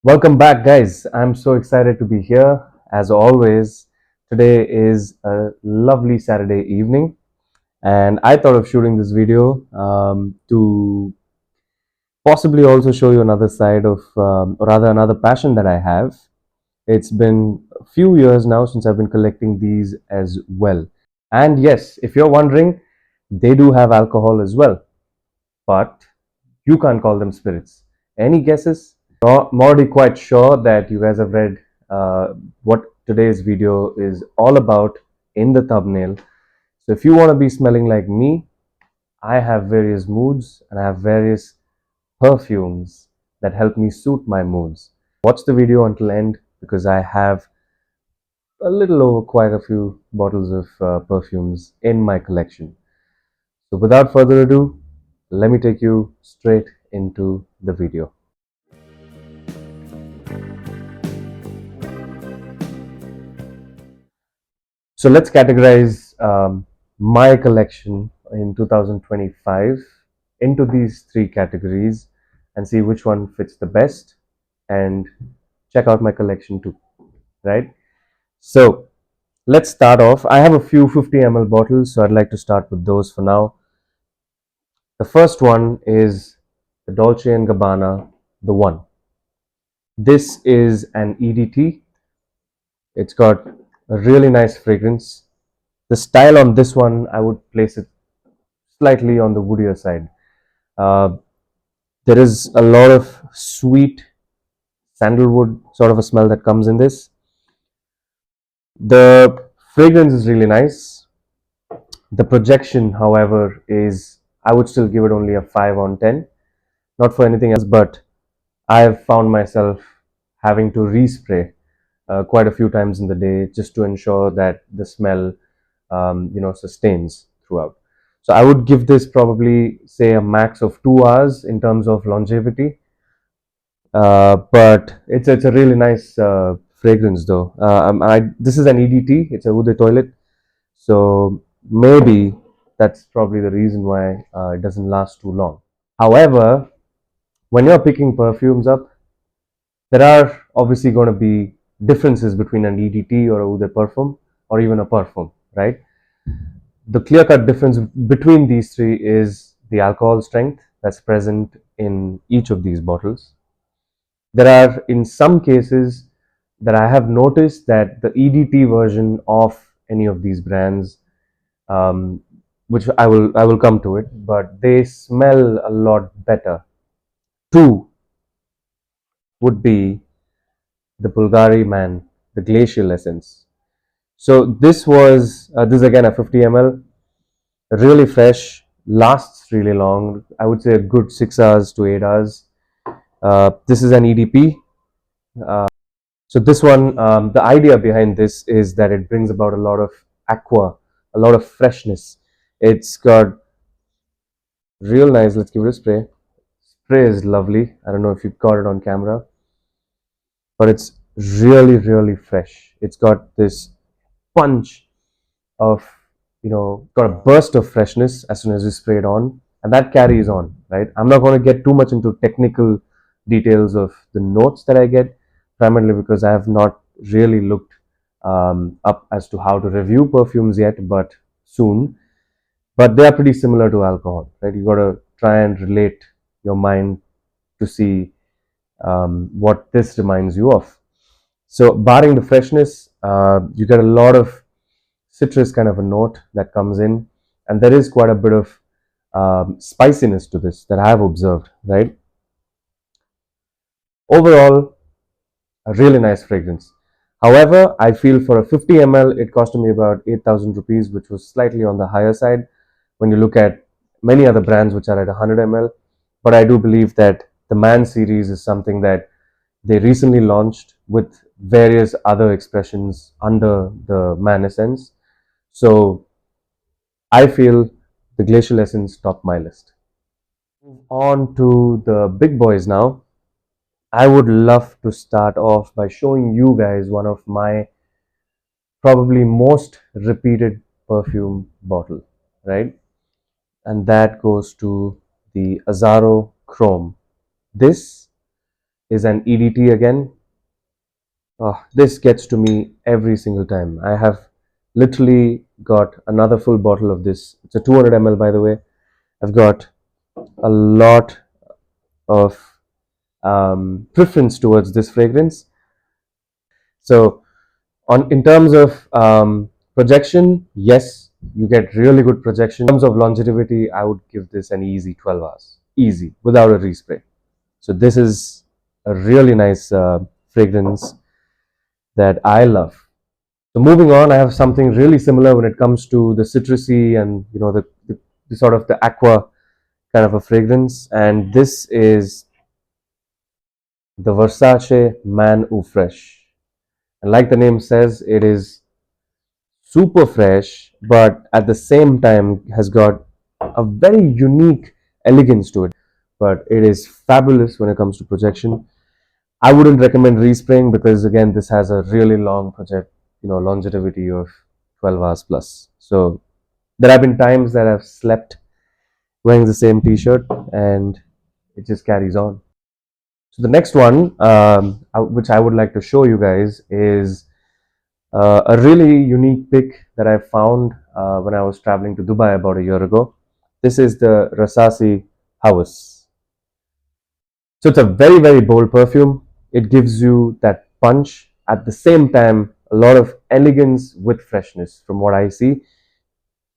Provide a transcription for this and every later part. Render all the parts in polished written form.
Welcome back, guys. I'm so excited to be here. As always, today is a lovely Saturday evening, and I thought of shooting this video to possibly also show you another side of, or rather, another passion that I have. It's been a few years now since I've been collecting these as well. And yes, if you're wondering, they do have alcohol as well, but you can't call them spirits. Any guesses? I'm already quite sure that you guys have read what today's video is all about in the thumbnail. So if you want to be smelling like me, I have various moods and I have various perfumes that help me suit my moods. Watch the video until end because I have a little over quite a few bottles of perfumes in my collection. So without further ado, let me take you straight into the video. So let's categorize my collection in 2025 into these three categories and see which one fits the best and check out my collection too, right? So let's start off. I have a few 50 ml bottles, so I'd like to start with those for now. The first one is the Dolce & Gabbana, the One. This is an EDT. It's got a really nice fragrance. The style on this one, I would place it slightly on the woodier side. Uh, there is a lot of sweet sandalwood sort of a smell that comes in this. The fragrance is really nice. The projection, however, is I would still give it only a 5 on 10. Not for anything else, but I have found myself having to respray quite a few times in the day just to ensure that the smell sustains throughout. So I would give this probably say a max of 2 hours in terms of longevity. But it's a really nice fragrance though. This is an EDT. It's a Ude toilet, so maybe that's probably the reason why it doesn't last too long. However, when you're picking perfumes up, there are obviously going to be differences between an EDT or a Ude perfume or even a perfume, right? The clear-cut difference between these three is the alcohol strength that's present in each of these bottles. There are in some cases that I have noticed that the EDT version of any of these brands, um, which I will come to it, but they smell a lot better. Two would be the Bulgari Man, the Glacial Essence. So this is again a 50 ml, really fresh, lasts really long. I would say a good 6 hours to 8 hours. This is an EDP. So this one, the idea behind this is that it brings about a lot of aqua, a lot of freshness. It's got real nice. Let's give it a spray. Spray is lovely. I don't know if you got it on camera, but it's really fresh. It's got this punch of, got a burst of freshness as soon as you spray it on, and that carries on, right? I'm not going to get too much into technical details of the notes that I get, primarily because I have not really looked up as to how to review perfumes yet, but soon. But they are pretty similar to alcohol, right? You got to try and relate your mind to see what this reminds you of. So barring the freshness, you get a lot of citrus kind of a note that comes in, and there is quite a bit of spiciness to this that I have observed, right? Overall, a really nice fragrance. However, I feel for a 50 ml, it cost me about 8,000 rupees, which was slightly on the higher side when you look at many other brands which are at 100 ml. But I do believe that the Man series is something that they recently launched with various other expressions under the Man essence. So I feel the Glacial Essence topped my list. Move on to the big boys now. I would love to start off by showing you guys one of my probably most repeated perfume bottle, right? And that goes to the Azzaro Chrome. This is an EDT again. Oh, this gets to me every single time. I have literally got another full bottle of this. It's a 200 ml, by the way. I've got a lot of preference towards this fragrance. So, on in terms of projection, yes, you get really good projection. In terms of longevity, I would give this an easy 12 hours, easy, without a respray. So, this is a really nice fragrance that I love. So moving on, I have something really similar when it comes to the citrusy and the sort of the aqua kind of a fragrance, and this is the Versace Man Eau Fresh. And like the name says, it is super fresh, but at the same time has got a very unique elegance to it. But it is fabulous when it comes to projection. I wouldn't recommend respraying because again, this has a really long longevity of 12 hours plus. So there have been times that I've slept wearing the same t-shirt and it just carries on. So the next one, which I would like to show you guys, is a really unique pick that I found when I was traveling to Dubai about a year ago. This is the Rasasi House. So it's a very, very bold perfume. It gives you that punch. At the same time, a lot of elegance with freshness from what I see.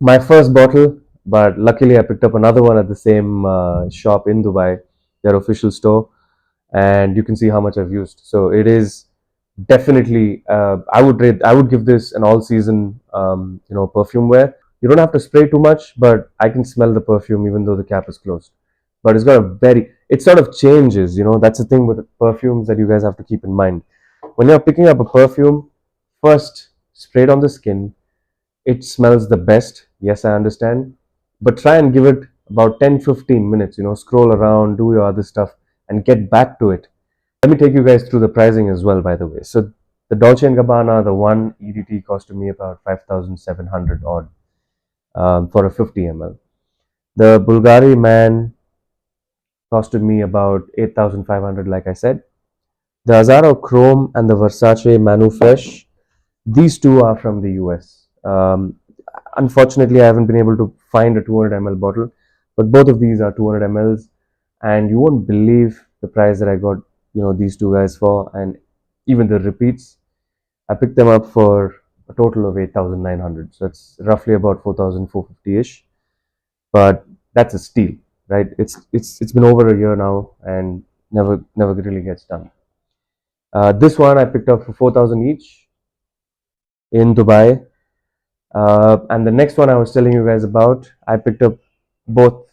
My first bottle, but luckily I picked up another one at the same shop in Dubai, their official store, and you can see how much I've used. So it is definitely, I would give this an all season perfume wear. You don't have to spray too much, but I can smell the perfume even though the cap is closed. But it's got a very, it sort of changes, that's the thing with perfumes that you guys have to keep in mind. When you're picking up a perfume, first spray it on the skin. It smells the best, yes, I understand, but try and give it about 10-15 minutes, scroll around, do your other stuff, and get back to it. Let me take you guys through the pricing as well, by the way. So the Dolce & Gabbana, the one EDT costed me about 5,700 odd for a 50 ml. The Bulgari Man costed me about 8,500, like I said. The Azzaro Chrome and the Versace Manu Fresh, these two are from the US. Unfortunately, I haven't been able to find a 200 ml bottle, but both of these are 200 mls, and you won't believe the price that I got, these two guys for, and even the repeats. I picked them up for a total of 8,900, so it's roughly about 4,450 ish. But that's a steal, right? It's been over a year now, and never really gets done. This one I picked up for 4,000 each in Dubai. And the next one I was telling you guys about, I picked up both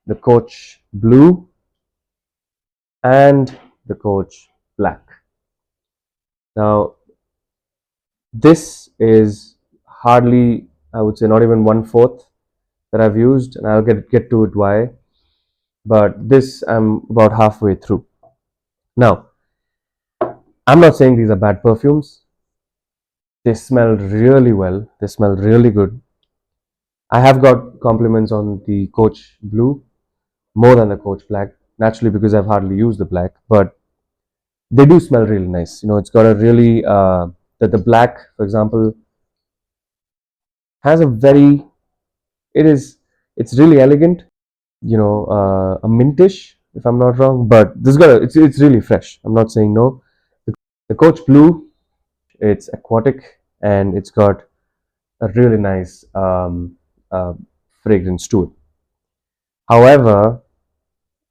the Coach Blue and the Coach Black. Now, this is hardly, I would say, not even 1/4 that I've used, and I'll get to it why. But this I'm about halfway through. Now, I'm not saying these are bad perfumes. They smell really well. They smell really good. I have got compliments on the Coach Blue more than the Coach Black, naturally because I've hardly used the black, but they do smell really nice. It's got a really the black, for example, has a very it is it's really elegant. A mintish, if I'm not wrong, but this got it's really fresh. I'm not saying no. The Coach Blue, it's aquatic and it's got a really nice uh, fragrance to it. However,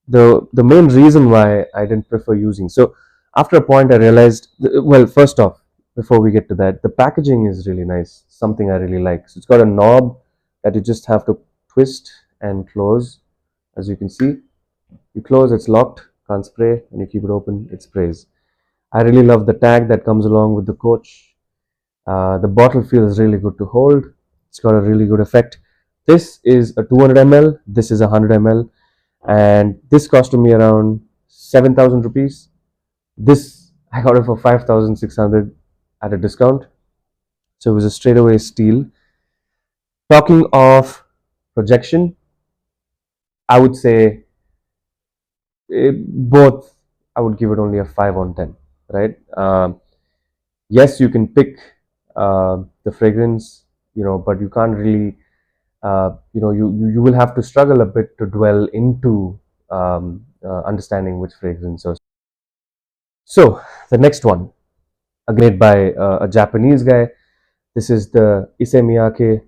the main reason why I didn't prefer using, so after a point I realized, well, first off, before we get to that, the packaging is really nice, something I really like. So it's got a knob that you just have to twist and close. As you can see, you close, it's locked, can't spray, and you keep it open, it sprays. I really love the tag that comes along with the Coach. The bottle feels really good to hold. It's got a really good effect. This is a 200 ml, this is a 100 ml, and this costed me around 7,000 rupees. This I got it for 5,600 at a discount, so it was a straightaway steal. Talking of projection, I would say both I would give it only a 5 on 10, right? Yes, you can pick the fragrance, but you can't really, you will have to struggle a bit to dwell into understanding which fragrance. So the next one, again made by a Japanese guy. This is the Issey Miyake,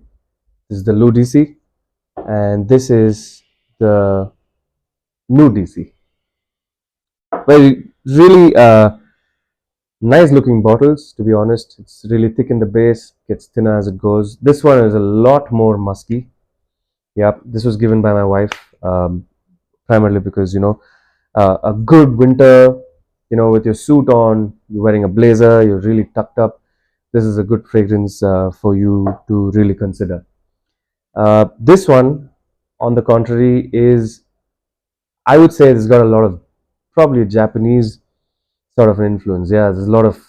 this is the Lu DC, and this is the New DC. Very really nice looking bottles, to be honest. It's really thick in the base, gets thinner as it goes. This one is a lot more musky. Yep, this was given by my wife, primarily because a good winter, with your suit on, you're wearing a blazer, you're really tucked up. This is a good fragrance for you to really consider. This one, on the contrary, is, I would say, it's got a lot of probably Japanese sort of an influence. Yeah, there's a lot of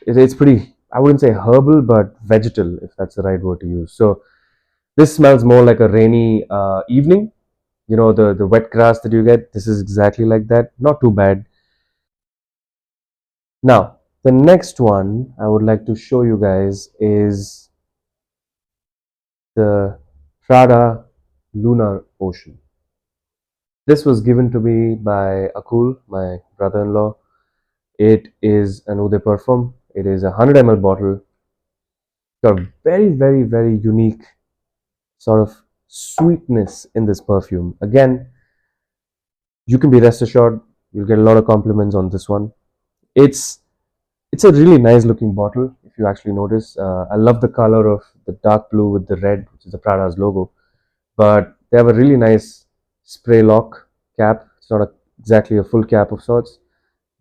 it's pretty. I wouldn't say herbal, but vegetal, if that's the right word to use. So this smells more like a rainy evening. The wet grass that you get. This is exactly like that. Not too bad. Now the next one I would like to show you guys is the Prada Lunar Ocean. This was given to me by Akul, my brother-in-law. It is an Ude Perfume. It is a 100 ml bottle. Got a very, very, very unique sort of sweetness in this perfume. Again, you can be rest assured you'll get a lot of compliments on this one. It's it's a really nice looking bottle. If you actually notice, I love the color of the dark blue with the red, which is the Prada's logo. But they have a really nice spray lock cap. It's not exactly a full cap of sorts.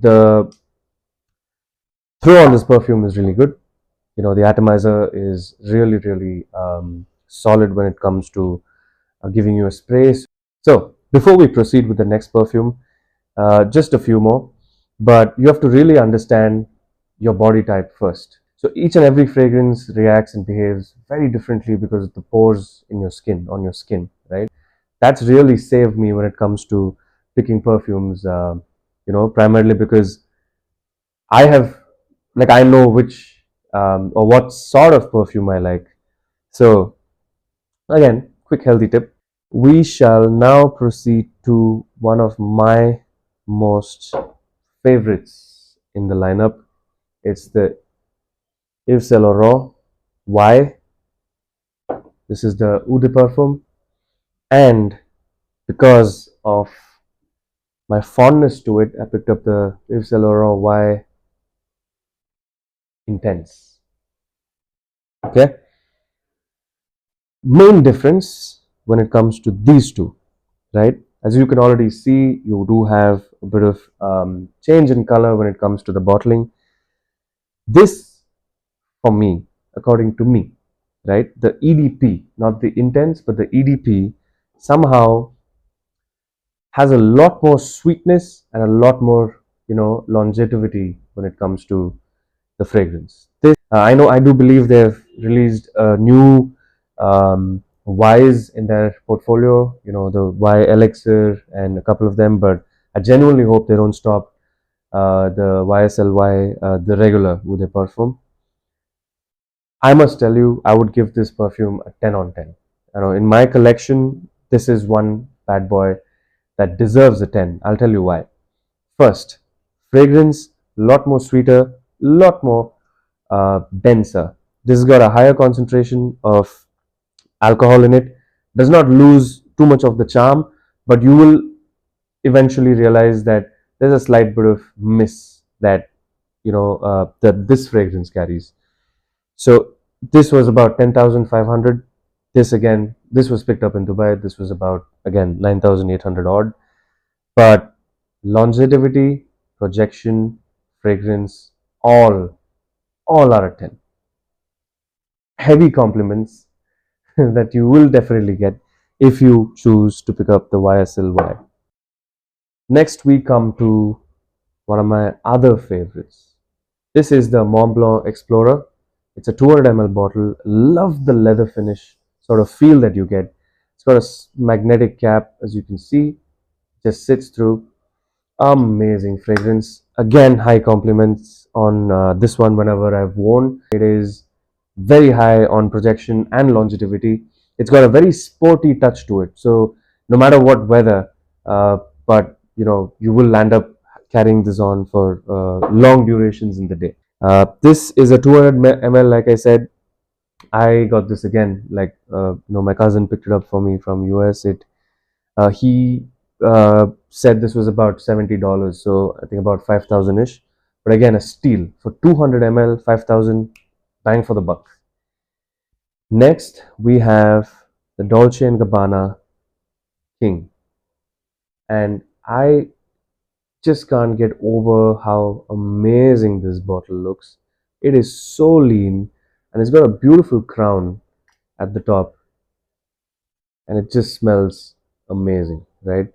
The throw on this perfume is really good. The atomizer is really, really solid when it comes to giving you a spray. So before we proceed with the next perfume, just a few more, but you have to really understand your body type first. So each and every fragrance reacts and behaves very differently because of the pores in your skin, on your skin, right? That's really saved me when it comes to picking perfumes, primarily because I have, like, I know which or what sort of perfume I like. So again, quick healthy tip. We shall now proceed to one of my most favorites in the lineup. It's the Yves Saint Laurent. Why? This is the Eau de Parfum, and because of my fondness to it, I picked up the Yves Saint Laurent Y Intense. Okay. Main difference when it comes to these two, right? As you can already see, you do have a bit of change in color when it comes to the bottling. This, for me, according to me, right, the EDP, not the intense, but the EDP somehow has a lot more sweetness and a lot more, longevity when it comes to the fragrance. I know, I do believe they've released a new Ys in their portfolio, the Y Elixir and a couple of them, but I genuinely hope they don't stop the YSLY, the regular Eau de Parfum. I must tell you, I would give this perfume a 10 on 10. In my collection, this is one bad boy that deserves a 10. I'll tell you why. First, fragrance, a lot more sweeter, lot more denser. This has got a higher concentration of alcohol in it. Does not lose too much of the charm, but you will eventually realize that there's a slight bit of miss that that this fragrance carries. So this was about 10,500. This was picked up in Dubai. This was about, again, 9,800 odd. But longevity, projection, fragrance, all are a 10. Heavy compliments that you will definitely get if you choose to pick up the YSLY. Next, we come to one of my other favorites. This is the Mont Blanc Explorer. It's a 200 ml bottle. Love the leather finish sort of feel that you get. It's got a magnetic cap, as you can see, just sits through. Amazing fragrance. Again, high compliments on this one whenever I've worn. It is very high on projection and longevity. It's got a very sporty touch to it. So no matter what weather, but you will end up carrying this on for long durations in the day. This is a 200 ml, like I said. I got this again, like my cousin picked it up for me from US. He said this was about $70, so I think about 5,000 ish. But again, a steal for 200 ml, 5,000, bang for the buck. Next, we have the Dolce and Gabbana King, and I just can't get over how amazing this bottle looks. It is so lean, and it's got a beautiful crown at the top, and it just smells amazing, right?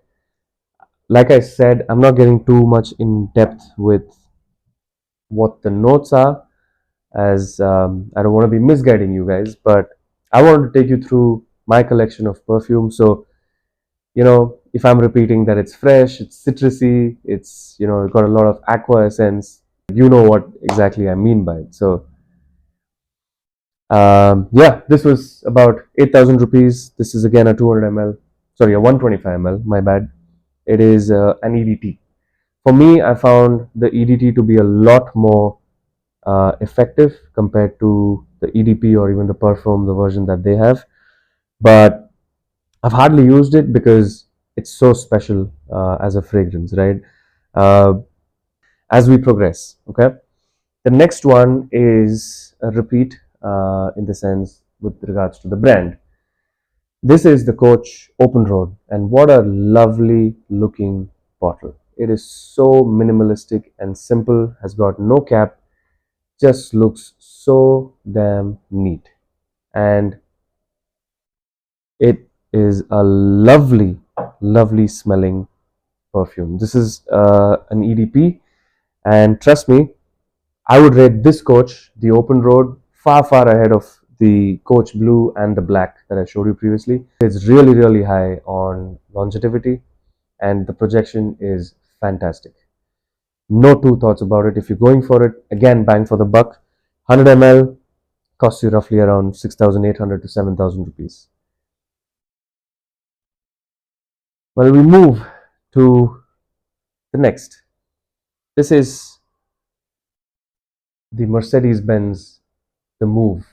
Like I said, I'm not getting too much in depth with what the notes are, as I don't want to be misguiding you guys, but I wanted to take you through my collection of perfume. So, if I'm repeating that it's fresh, it's citrusy, it's, got a lot of aqua essence, you know what exactly I mean by it. So, yeah, this was about 8,000 rupees. This is again a 200 ml, sorry, a 125 ml, my bad. It is an EDT. For me, I found the EDT to be a lot more effective compared to the EDP or even the Perfume, the version that they have. But I've hardly used it because it's so special as a fragrance, right? Uh, as we progress, okay? The next one is a repeat in the sense with regards to the brand. This is the Coach Open Road, and what a lovely looking bottle. It is so minimalistic and simple, has got no cap, just looks so damn neat. And it is a lovely, lovely smelling perfume. This is an EDP, and trust me, I would rate this Coach, the Open Road, far, far ahead of the Coach Blue and the Black that I showed you previously. It's really, really high on longevity, and the projection is fantastic. No two thoughts about it. If you're going for it, again, bang for the buck. 100 ml costs you roughly around 6,800 to 7,000 rupees. Well, we move to the next. This is the Mercedes Benz, the Move,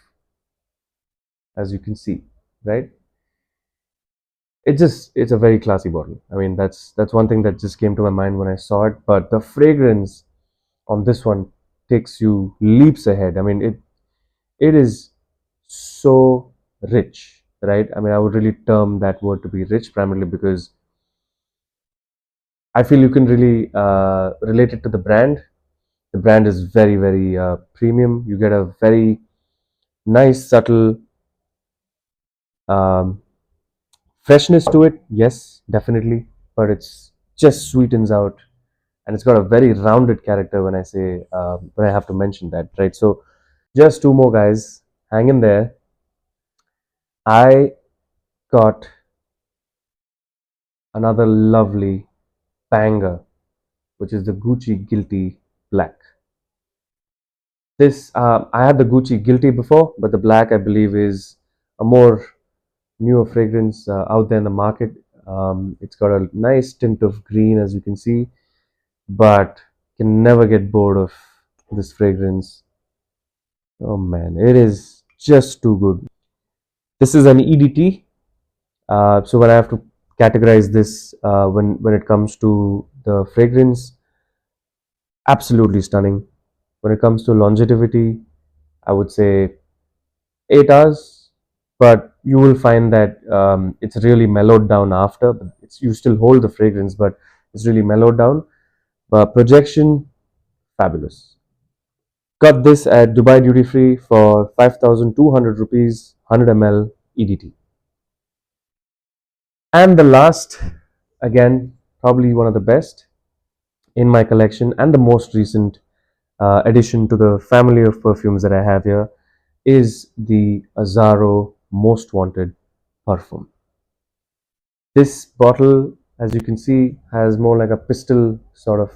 as you can see, right? It's a very classy bottle. I mean, that's one thing that just came to my mind when I saw it. But the fragrance on this one takes you leaps ahead. I mean, it is so rich, right? I mean, I would really term that word to be rich, primarily because I feel you can really relate it to the brand. The brand is very, very premium. You get a very nice, subtle um, freshness to it. Yes, definitely, but it's just sweetens out, and it's got a very rounded character. When I say, when I have to mention that, right? So, just two more guys, hang in there. I got another lovely banger, which is the Gucci Guilty Black. This I had the Gucci Guilty before, but the black I believe is a more newer fragrance out there in the market. It's got a nice tint of green, as you can see, but can never get bored of this fragrance. Oh man, it is just too good. This is an EDT, so when I have to categorize this, when it comes to the fragrance, absolutely stunning. When it comes to longevity, I would say 8 hours, but you will find that it's really mellowed down after. You still hold the fragrance, but it's really mellowed down. But projection, fabulous. Got this at Dubai Duty Free for 5,200 rupees, 100 ml EDT. And the last, again, probably one of the best in my collection and the most recent addition to the family of perfumes that I have here is the Azaro Most Wanted Perfume. This bottle as you can see, has more like a pistol sort of,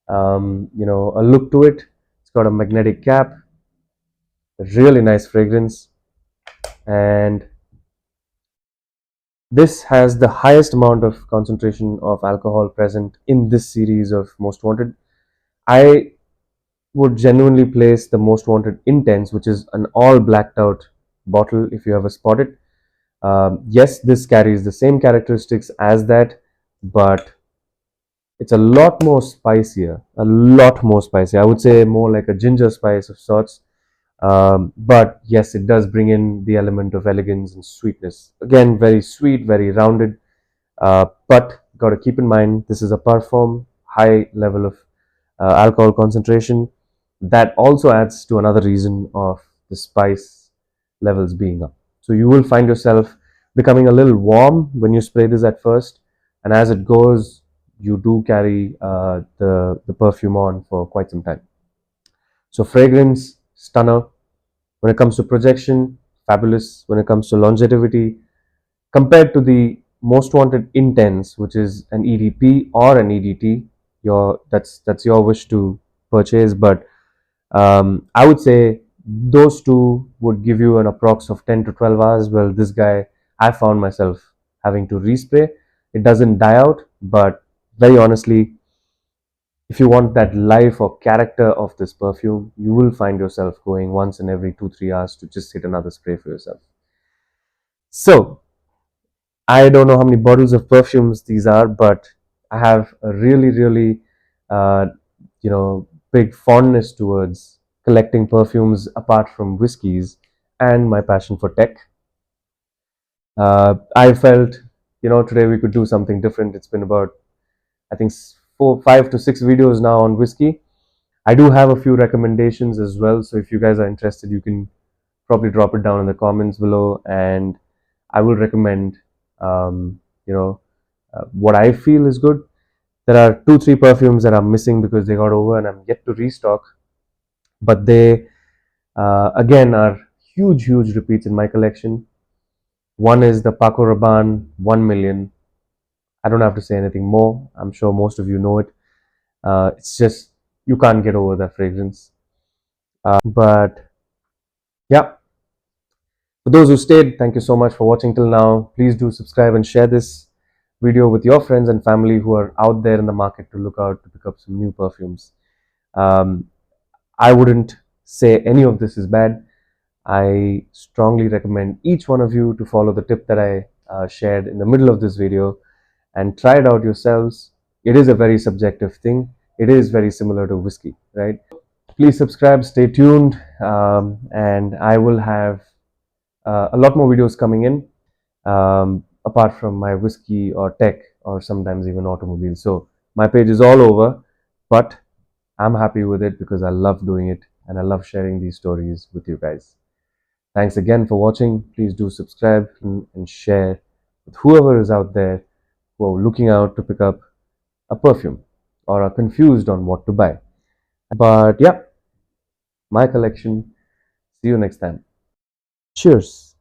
a look to it. It's got a magnetic cap, a really nice fragrance, and this has the highest amount of concentration of alcohol present in this series of Most Wanted. I would genuinely place the Most Wanted Intense, which is an all blacked out bottle, if you ever spot it. Yes, this carries the same characteristics as that, but it's a lot more spicier, a lot more spicy. I would say more like a ginger spice of sorts. But yes, it does bring in the element of elegance and sweetness. Again, very sweet, very rounded. But got to keep in mind, this is a Perfume, high level of alcohol concentration. That also adds to another reason of the spice levels being up. So you will find yourself becoming a little warm when you spray this at first, and as it goes, you do carry the perfume on for quite some time. So fragrance, stunner. When it comes to projection, fabulous. When it comes to longevity, compared to the Most Wanted Intense, which is an EDP or an EDT, that's your wish to purchase. But I would say those two would give you an approx of 10 to 12 hours. Well, this guy, I found myself having to respray. It doesn't die out, but very honestly, if you want that life or character of this perfume, you will find yourself going once in every 2 3 hours to just hit another spray for yourself. So I don't know how many bottles of perfumes these are, but I have a really, really, uh, big fondness towards collecting perfumes apart from whiskeys and my passion for tech. I felt, today we could do something different. It's been about, I think, 5 to 6 videos now on whiskey. I do have a few recommendations as well. So if you guys are interested, you can probably drop it down in the comments below, and I will recommend, um, you know, what I feel is good. There are 2 3 perfumes that I'm missing because they got over, and I'm yet to restock. But they again are huge, huge repeats in my collection. One is the Paco Rabanne 1 million. I don't have to say anything more. I'm sure most of you know it. It's just you can't get over that fragrance. But yeah, for those who stayed, thank you so much for watching till now. Please do subscribe and share this video with your friends and family who are out there in the market to look out to pick up some new perfumes. Um, I wouldn't say any of this is bad. I strongly recommend each one of you to follow the tip that I shared in the middle of this video and try it out yourselves. It is a very subjective thing. It is very similar to whiskey, right? Please subscribe, stay tuned, and I will have a lot more videos coming in, apart from my whiskey or tech or sometimes even automobiles. So my page is all over, but I'm happy with it because I love doing it and I love sharing these stories with you guys. Thanks again for watching. Please do subscribe and share with whoever is out there who are looking out to pick up a perfume or are confused on what to buy. But yeah, my collection. See you next time. Cheers.